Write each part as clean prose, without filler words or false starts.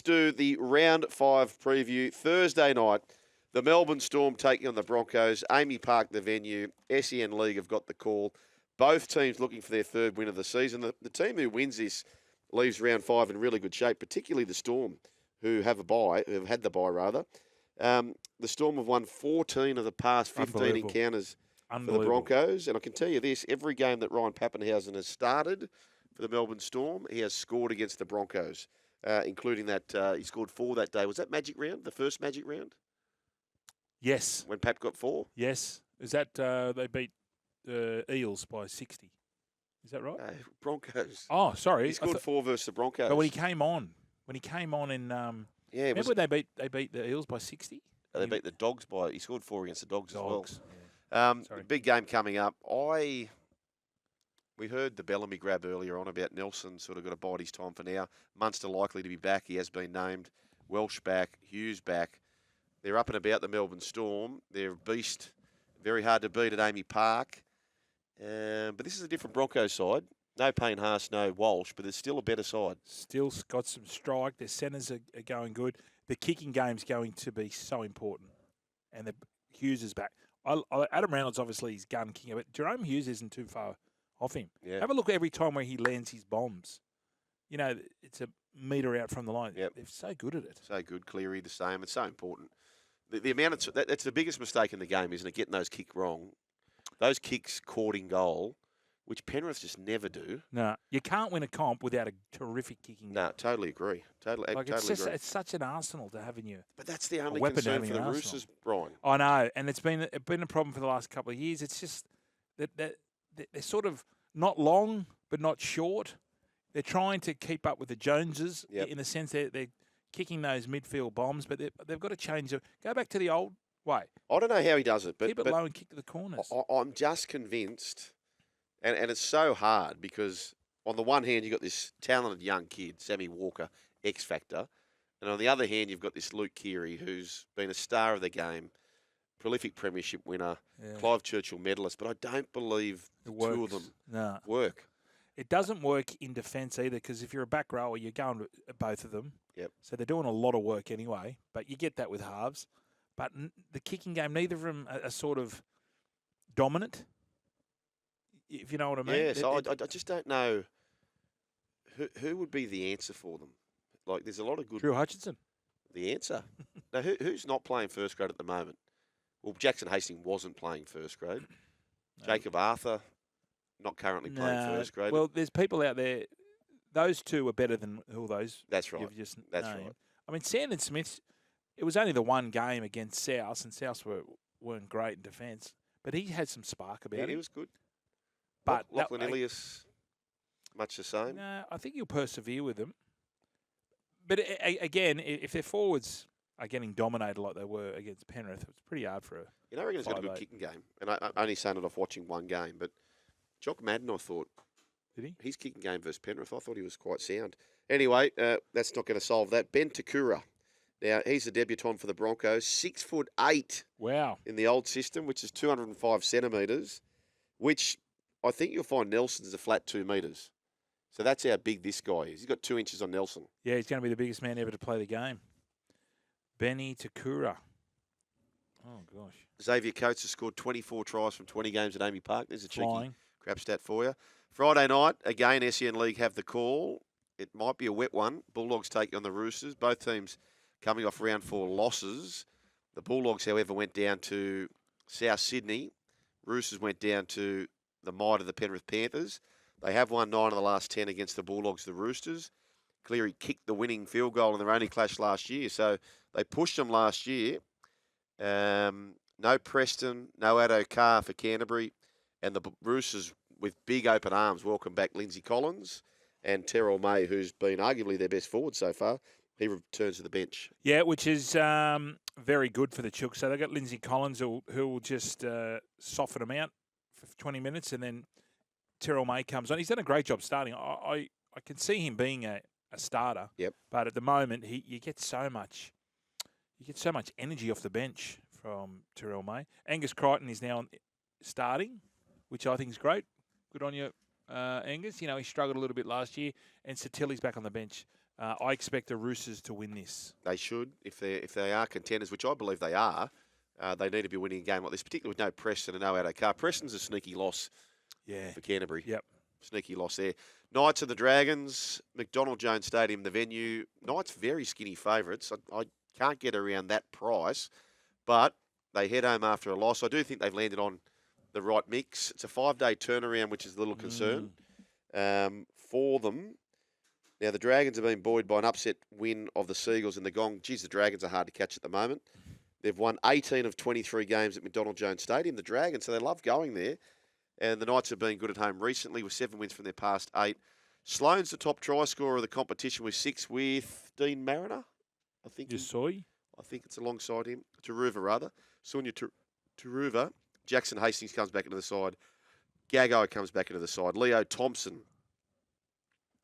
do the round 5 preview. Thursday night, the Melbourne Storm taking on the Broncos. Amy Park, the venue. SEN League have got the call. Both teams looking for their third win of the season. The team who wins this leaves round 5 in really good shape, particularly the Storm, who have had the bye rather. The Storm have won 14 of the past 15 encounters for the Broncos. And I can tell you this, every game that Ryan Pappenhausen has started for the Melbourne Storm, he has scored against the Broncos, including that he scored 4 that day. Was that Magic Round, the first Magic Round? Yes. When Pap got 4? Yes. Is that they beat Eels by 60? Is that right? Broncos. Oh, sorry. He scored 4 versus the Broncos. But when he came on in remember they beat the Eels by 60? They beat the Dogs by. He scored 4 against the Dogs as well. Yeah. Big game coming up. We heard the Bellamy grab earlier on about Nelson sort of got to bide his time for now. Munster likely to be back. He has been named. Welsh back. Hughes back. They're up and about the Melbourne Storm. They're a beast. Very hard to beat at Amy Park. But this is a different Broncos side. No Payne Haas, no Walsh, but it's still a better side. Still got some strike. Their centres are going good. The kicking game's going to be so important. And Hughes is back. Adam Reynolds, obviously, is gun king, but Jerome Hughes isn't too far off him. Yeah. Have a look every time where he lands his bombs. You know, it's a metre out from the line. Yep. They're so good at it. So good. Cleary, the same. It's so important. The amount of that's the biggest mistake in the game, isn't it? Getting those kicks wrong. Those kicks courting goal, which Penrith just never do. No, you can't win a comp without a terrific kicking game. No, totally agree. Totally agree. It's such an arsenal to have in you. But that's the only concern for the Roosters, Brian. I know, and it's been a problem for the last couple of years. It's just that they're sort of not long, but not short. They're trying to keep up with the Joneses in the sense that they're kicking those midfield bombs, but they've got to change it. Go back to the old way. I don't know how he does it, but keep it low and kick to the corners. I'm just convinced, and it's so hard because on the one hand you've got this talented young kid, Sammy Walker, X Factor, and on the other hand you've got this Luke Keary who's been a star of the game, prolific premiership winner, Clive Churchill medalist, but I don't believe the two of them work. It doesn't work in defence either because if you're a back rower, you're going to both of them. Yep. So they're doing a lot of work anyway, but you get that with halves. But the kicking game, neither of them are sort of dominant, if you know what I mean. Yes, I just don't know who would be the answer for them. Like, there's a lot of good... Drew Hutchinson. The answer. Now, who's not playing first grade at the moment? Well, Jackson Hastings wasn't playing first grade. No. Jacob Arthur, not currently playing first grade. Well, there's people out there. Those two are better than all those. That's right. You've just That's named. right. I mean, Sandon Smith, it was only the one game against South, and South weren't great in defence. But he had some spark about him. He was good. But Lachlan Ilias, much the same. No, I think you'll persevere with them. But again, if their forwards are getting dominated like they were against Penrith, it's pretty hard for a... I reckon he's got a good kicking game. And I only saying it off watching one game. But Jock Madden, I thought... Did he? His kicking game versus Penrith, I thought he was quite sound. Anyway, that's not going to solve that. Ben Takura. Now, he's the debutant for the Broncos. 6'8". Wow. In the old system, which is 205 centimetres, which I think you'll find Nelson's a flat 2 metres. So that's how big this guy is. He's got 2 inches on Nelson. Yeah, he's going to be the biggest man ever to play the game. Benny Takura. Oh, gosh. Xavier Coates has scored 24 tries from 20 games at Amy Park. There's a cheeky crap stat for you. Friday night, again, SEN League have the call. It might be a wet one. Bulldogs take on the Roosters. Both teams coming off round 4 losses. The Bulldogs, however, went down to South Sydney. Roosters went down to the might of the Penrith Panthers. They have won 9 of the last 10 against the Bulldogs, the Roosters. Cleary kicked the winning field goal in their only clash last year. So they pushed them last year. No Preston, no Addo Carr for Canterbury. And the Roosters, with big open arms, welcome back Lindsay Collins and Terrell May, who's been arguably their best forward so far. He returns to the bench. Yeah, which is very good for the Chooks. So they've got Lindsay Collins who will just soften them out for 20 minutes, and then Terrell May comes on. He's done a great job starting. I can see him being a starter. Yep. But at the moment, you get so much energy off the bench from Terrell May. Angus Crichton is now starting, which I think is great. Good on you, Angus. You know, he struggled a little bit last year, and Satilli's back on the bench. I expect the Roosters to win this. They should, if they are contenders, which I believe they are. They need to be winning a game like this, particularly with no Preston and no Addo-Carr. Preston's a sneaky loss for Canterbury. Yep. Sneaky loss there. Knights of the Dragons, McDonald Jones Stadium, the venue. Knights very skinny favourites. I can't get around that price, but they head home after a loss. I do think they've landed on the right mix. It's a 5-day turnaround, which is a little concern for them. Now, the Dragons have been buoyed by an upset win of the Seagulls and the Gong. Geez, the Dragons are hard to catch at the moment. They've won 18 of 23 games at McDonald Jones Stadium, the Dragons, so they love going there. And the Knights have been good at home recently with 7 wins from their past 8. Sloane's the top try scorer of the competition with 6 with Dean Mariner, I think. I think it's alongside him. Taruva, rather. Sonia Taruva. Jackson Hastings comes back into the side. Gago comes back into the side. Leo Thompson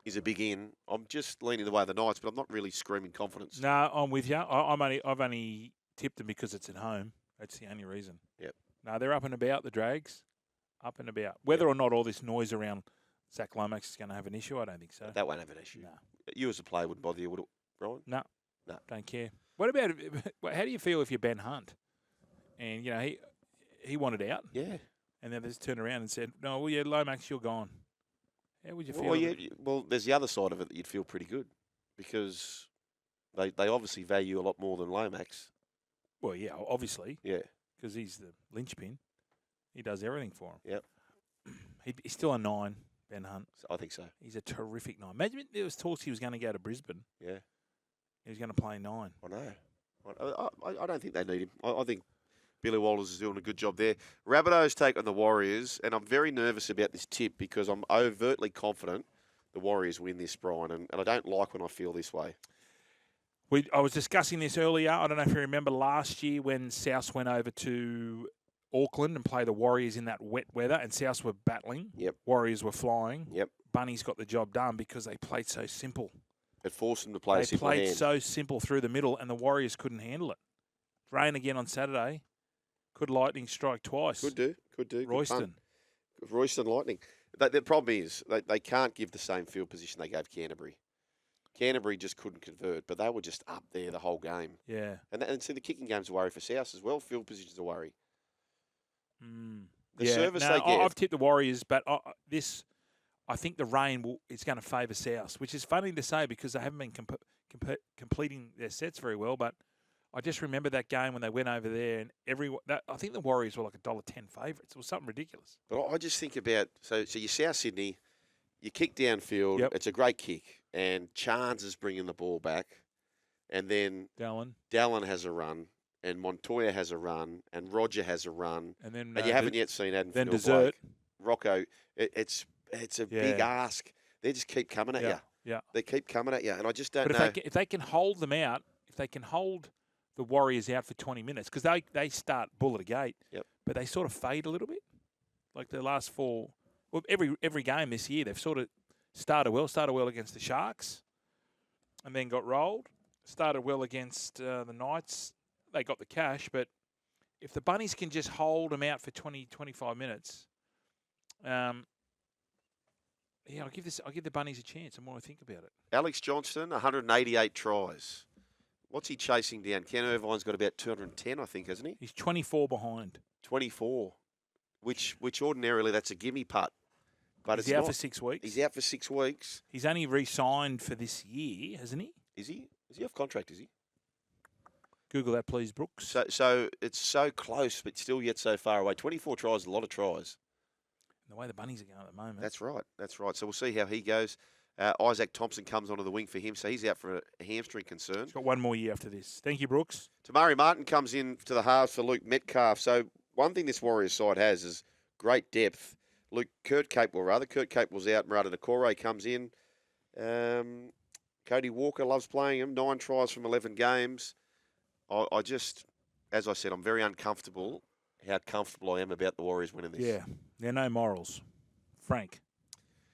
is a big in. I'm just leaning the way of the Knights, but I'm not really screaming confidence. No, I'm with you. I've only tipped them because it's at home. That's the only reason. Yep. No, they're up and about, the Drags. Up and about. Whether or not all this noise around Zach Lomax is going to have an issue, I don't think so. That won't have an issue. No. You as a player wouldn't bother you, would it, Brian? No. No. Don't care. What about, how do you feel if you're Ben Hunt? And, he wanted out. Yeah. And then they just turned around and said, no, well, yeah, Lomax, you're gone. How would you feel? Well, there's the other side of it that you'd feel pretty good because they obviously value a lot more than Lomax. Well, yeah, obviously. Yeah. Because he's the linchpin. He does everything for him. Yep. He's still a 9, Ben Hunt. I think so. He's a terrific 9. Imagine there was talks he was going to go to Brisbane. Yeah. He was going to play 9. I know. I don't think they need him. I think Billy Walters is doing a good job there. Rabbitohs take on the Warriors, and I'm very nervous about this tip because I'm overtly confident the Warriors win this, Brian, and I don't like when I feel this way. I was discussing this earlier. I don't know if you remember last year when South went over to Auckland and played the Warriors in that wet weather, and South were battling. Yep. Warriors were flying. Yep. Bunnies got the job done because they played so simple. It forced them to play a simple hand. They played so simple through the middle, and the Warriors couldn't handle it. Rain again on Saturday. Could Lightning strike twice? Could do. Royston. Royston Lightning. The problem is they can't give the same field position they gave Canterbury. Canterbury just couldn't convert, but they were just up there the whole game. Yeah. And see, the kicking game's a worry for South as well. Field position's a worry. The yeah. service they get. I've tipped the Warriors, but I think the rain is going to favour South, which is funny to say because they haven't been completing their sets very well. But I just remember that game when they went over there, and I think the Warriors were like $1.10 favourites. It was something ridiculous. But I just think about so you're South Sydney, you kick downfield. Yep. It's a great kick, and Chance is bringing the ball back, and then Dallin has a run. And Montoya has a run, and Roger has a run, and then you haven't yet seen Adam. Then Desert, Rocco. It's a big ask. They just keep coming at you. Yeah, they keep coming at you, and I just don't know. But if they can hold them out, if they can hold the Warriors out for 20 minutes, because they start bull at a gate, but they sort of fade a little bit, like the last 4. Well, every game this year they've sort of started well against the Sharks, and then got rolled. Started well against the Knights. They got the cash, but if the Bunnies can just hold them out for 20, 25 minutes, I'll give the Bunnies a chance. The more I think about it. Alex Johnston, 188 tries. What's he chasing down? Ken Irvine's got about 210, I think, hasn't he? He's 24 behind. 24, which ordinarily that's a gimme putt, but he's out for 6 weeks. He's out for 6 weeks. He's only re-signed for this year, hasn't he? Is he? Is he off contract? Is he? Google that, please, Brooks. So it's so close, but still yet so far away. 24 tries is a lot of tries. And the way the Bunnies are going at the moment. That's right. So we'll see how he goes. Isaac Thompson comes onto the wing for him, so he's out for a hamstring concern. He's got 1 more year after this. Thank you, Brooks. Tamari Martin comes in to the halves for Luke Metcalf. So one thing this Warriors side has is great depth. Kurt Capewell's out. Murata Nakore comes in. Cody Walker loves playing him. 9 tries from 11 games. I just, as I said, I'm very uncomfortable how comfortable I am about the Warriors winning this. Yeah, they're no morals. Frank.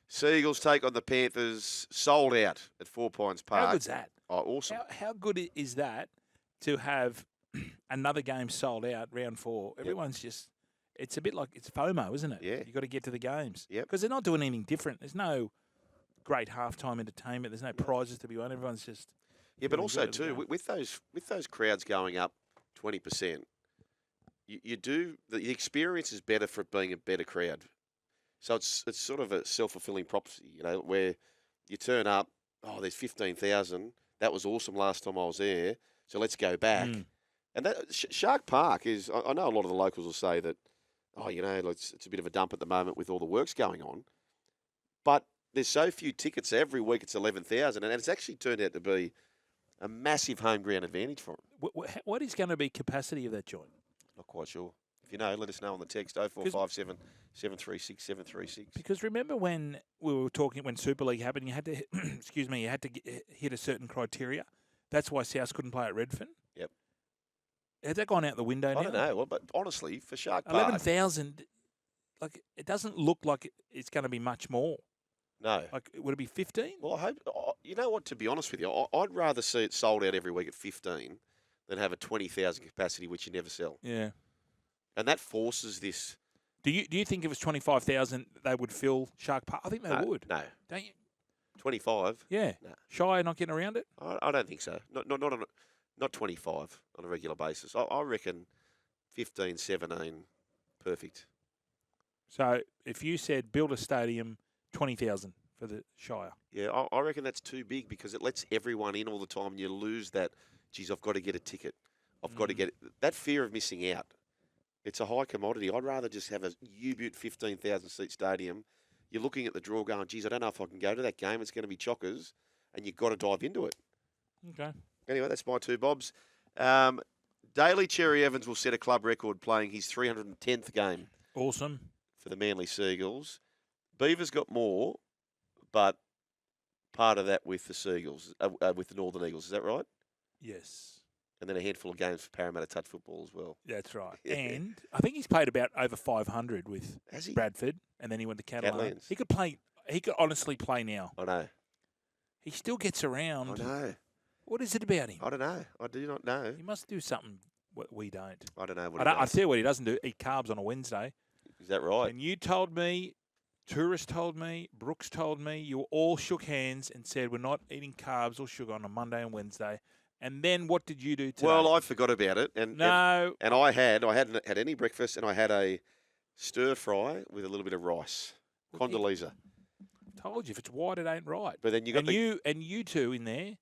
Seagulls take on the Panthers, sold out at 4 Pines Park. How good's that? Oh, awesome. How good is that to have another game sold out, round 4? Everyone's just, it's a bit like, it's FOMO, isn't it? Yeah. You've got to get to the games. Yep. Because they're not doing anything different. There's no great halftime entertainment. There's no prizes to be won. Everyone's just but also too with those crowds going up 20%, the experience is better for it being a better crowd. So it's sort of a self-fulfilling prophecy, where you turn up, there's 15,000. That was awesome last time I was there, so let's go back. And that Shark Park is, I know a lot of the locals will say that, it's a bit of a dump at the moment with all the works going on. But there's so few tickets every week, it's 11,000, and it's actually turned out to be a massive home ground advantage for them. What is going to be capacity of that joint? Not quite sure. If you know, let us know on the text 0457 736 736. Because remember when we were talking when Super League happened, you had to you had to hit a certain criteria. That's why South couldn't play at Redfern. Yep. Has that gone out the window now? I don't know. Well, but honestly, for Shark Park, 11,000. Like it doesn't look like it's going to be much more. No. Like would it be 15? Well, I hope. You know what? To be honest with you, I'd rather see it sold out every week at 15 than have a 20,000 capacity, which you never sell. Yeah. And that forces this. Do you think if it was 25,000, they would fill Shark Park? I think they would. No. Don't you? 25? Yeah. No. Shy not getting around it? I don't think so. Not 25 on a regular basis. I reckon 15, 17, perfect. So if you said build a stadium, 20,000 for the Shire. Yeah, I reckon that's too big because it lets everyone in all the time and you lose that, geez, I've got to get a ticket. I've got to get it. That fear of missing out. It's a high commodity. I'd rather just have a U-Butte 15,000 seat stadium. You're looking at the draw going, geez, I don't know if I can go to that game. It's going to be chockers, and you've got to dive into it. Okay. Anyway, that's my two bobs. Daly Cherry Evans will set a club record playing his 310th game. Awesome. For the Manly Seagulls. Beavers got more, but part of that with the Seagulls, with the Northern Eagles. Is that right? Yes. And then a handful of games for Parramatta touch football as well. That's right. Yeah. And I think he's played about over 500 with Bradford, and then he went to Catalan. He could play. He could honestly play now. I know. He still gets around. I know. What is it about him? I don't know. I do not know. He must do something we don't. I don't know what I tell you what he doesn't do. Eat carbs on a Wednesday. Is that right? And you told me, Tourist told me, Brooks told me, you all shook hands and said we're not eating carbs or sugar on a Monday and Wednesday. And then what did you do today? Well, I forgot about it. And I hadn't had any breakfast, and I had a stir fry with a little bit of rice. Condoleezza. Told you, if it's white, it ain't right. But then you got you two in there,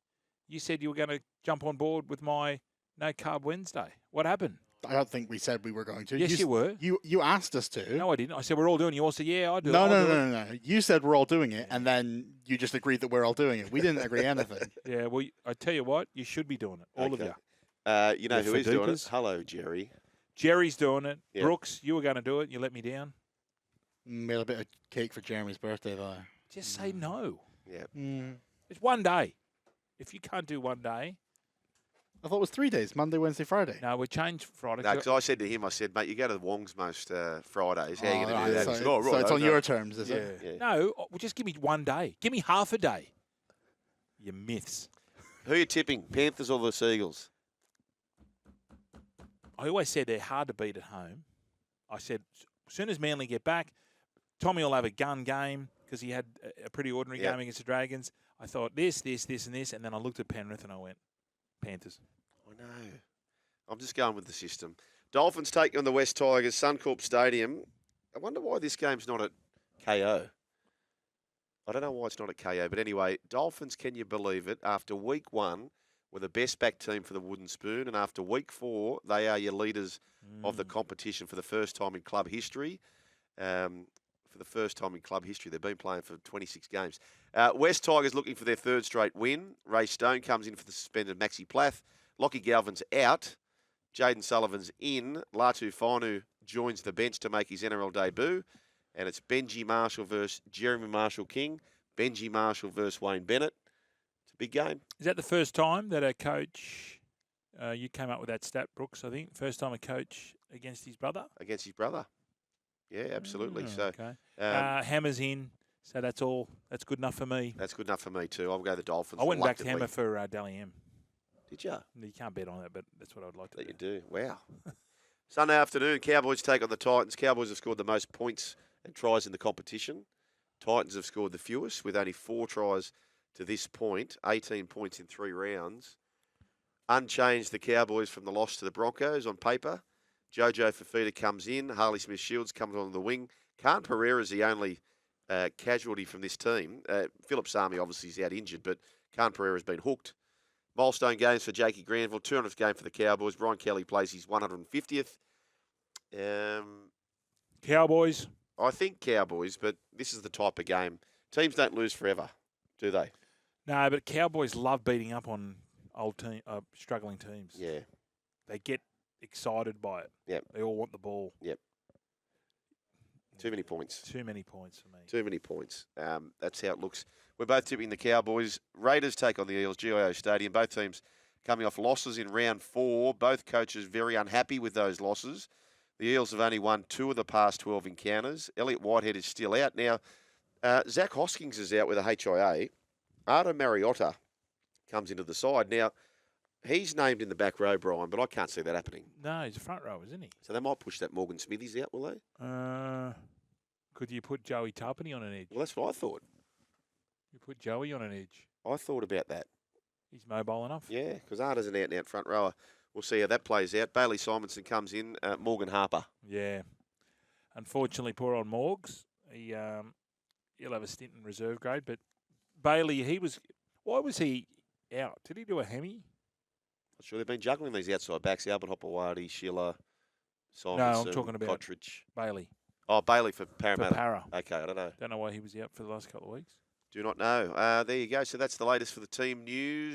you said you were going to jump on board with my no carb Wednesday. What happened? I don't think we said we were going to. Yes, you were. You asked us to. No, I didn't. I said we're all doing it. You all said, yeah, I do. No. You said we're all doing it, and then you just agreed that we're all doing it. We didn't agree anything. Yeah, well, I tell you what, you should be doing it, all of you. You know who is doing it? Hello, Jerry. Jerry's doing it. Yeah. Brooks, you were going to do it. You let me down. Made a bit of cake for Jeremy's birthday, though. Just say no. Yeah. It's one day. If you can't do one day. I thought it was 3 days, Monday, Wednesday, Friday. No, we changed Friday. No, because I said to him, mate, you go to the Wongs most Fridays. How are you going to do that? So it's on your terms, is it? Yeah. No, well, just give me one day. Give me half a day. You myths. Who are you tipping, Panthers or the Seagulls? I always said they're hard to beat at home. I said, as soon as Manly get back, Tommy will have a gun game because he had a pretty ordinary game against the Dragons. I thought this, and this, and then I looked at Penrith and I went, Panthers. I know. I'm just going with the system. Dolphins take on the West Tigers, Suncorp Stadium. I wonder why this game's not at KO. I don't know why it's not at KO, but anyway, Dolphins, can you believe it? After week 1, were the best back team for the Wooden Spoon, and after week 4, they are your leaders of the competition for the first time in club history. For the first time in club history, they've been playing for 26 games. West Tigers looking for their 3rd straight win. Ray Stone comes in for the suspended Maxi Plath. Lockie Galvin's out. Jaden Sullivan's in. Latu Fainu joins the bench to make his NRL debut. And it's Benji Marshall versus Jeremy Marshall-King. Benji Marshall versus Wayne Bennett. It's a big game. Is that the first time that a coach, you came up with that stat, Brooks, I think? First time a coach against his brother? Against his brother. Yeah, absolutely. So, okay. Hammer's in. So that's all. That's good enough for me. That's good enough for me too. I'll go the Dolphins. I went back to Hammer for Dally M. Did you? You can't bet on that, but that's what I'd like to do. You do. Wow. Sunday afternoon, Cowboys take on the Titans. Cowboys have scored the most points and tries in the competition. Titans have scored the fewest with only 4 tries to this point, 18 points in 3 rounds. Unchanged, the Cowboys from the loss to the Broncos on paper. Jojo Fafita comes in. Harley Smith-Shields comes on the wing. Khan Pereira's the only casualty from this team. Philip Sami obviously is out injured, but Khan Pereira's been hooked. Milestone games for Jakey Granville. 200th game for the Cowboys. Brian Kelly plays his 150th. Cowboys. I think Cowboys, but this is the type of game. Teams don't lose forever, do they? No, but Cowboys love beating up on struggling teams. Yeah. They get excited by it. Yep. They all want the ball. Yep. Too many points. Too many points for me. Too many points. That's how it looks. We're both tipping the Cowboys. Raiders take on the Eels, GIO Stadium. Both teams coming off losses in round 4. Both coaches very unhappy with those losses. The Eels have only won 2 of the past 12 encounters. Elliot Whitehead is still out. Now, Zach Hoskins is out with a HIA. Ardo Mariotta comes into the side. Now, he's named in the back row, Brian, but I can't see that happening. No, he's a front row, isn't he? So they might push that Morgan Smithies out, will they? Could you put Joey Tarpany on an edge? Well, that's what I thought. You put Joey on an edge. I thought about that. He's mobile enough. Yeah, because Ardo's an out-and-out front rower. We'll see how that plays out. Bailey Simonson comes in. Morgan Harper. Yeah. Unfortunately, poor on Morgs. He'll have a stint in reserve grade. But Bailey, why was he out? Did he do a hemi? Not sure they've been juggling these outside backs. Albert Hopewadi, Schiller, Simonson, No, I'm talking about Cottridge. Bailey. Oh, Bailey for Parramatta. For Para. Okay, I don't know. Don't know why he was out for the last couple of weeks. Do not know. There you go. So that's the latest for the team news.